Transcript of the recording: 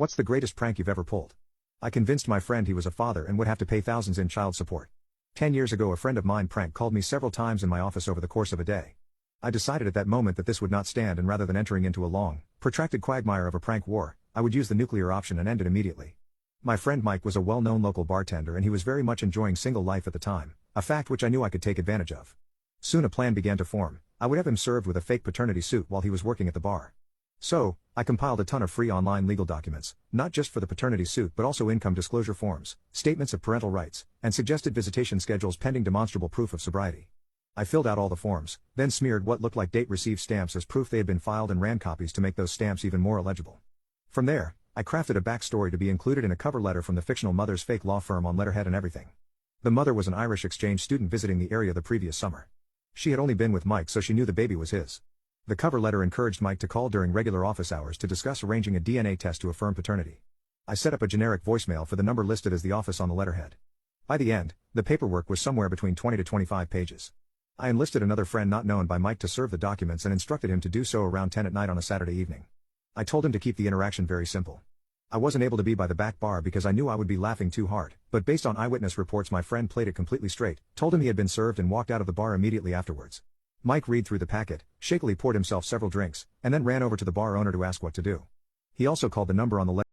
What's the greatest prank you've ever pulled? I convinced my friend he was a father and would have to pay thousands in child support. 10 years ago, a friend of mine prank called me several times in my office over the course of a day. I decided at that moment that this would not stand, and rather than entering into a long, protracted quagmire of a prank war, I would use the nuclear option and end it immediately. My friend Mike was a well-known local bartender, and he was very much enjoying single life at the time, a fact which I knew I could take advantage of. Soon a plan began to form. I would have him served with a fake paternity suit while he was working at the bar. So, I compiled a ton of free online legal documents, not just for the paternity suit but also income disclosure forms, statements of parental rights, and suggested visitation schedules pending demonstrable proof of sobriety. I filled out all the forms, then smeared what looked like date received stamps as proof they had been filed and ran copies to make those stamps even more illegible. From there, I crafted a backstory to be included in a cover letter from the fictional mother's fake law firm on letterhead and everything. The mother was an Irish exchange student visiting the area the previous summer. She had only been with Mike, so she knew the baby was his. The cover letter encouraged Mike to call during regular office hours to discuss arranging a DNA test to affirm paternity. I set up a generic voicemail for the number listed as the office on the letterhead. By the end, the paperwork was somewhere between 20 to 25 pages. I enlisted another friend not known by Mike to serve the documents and instructed him to do so around 10 at night on a Saturday evening. I told him to keep the interaction very simple. I wasn't able to be by the back bar because I knew I would be laughing too hard, but based on eyewitness reports my friend played it completely straight, told him he had been served and walked out of the bar immediately afterwards. Mike read through the packet, shakily poured himself several drinks, and then ran over to the bar owner to ask what to do. He also called the number on the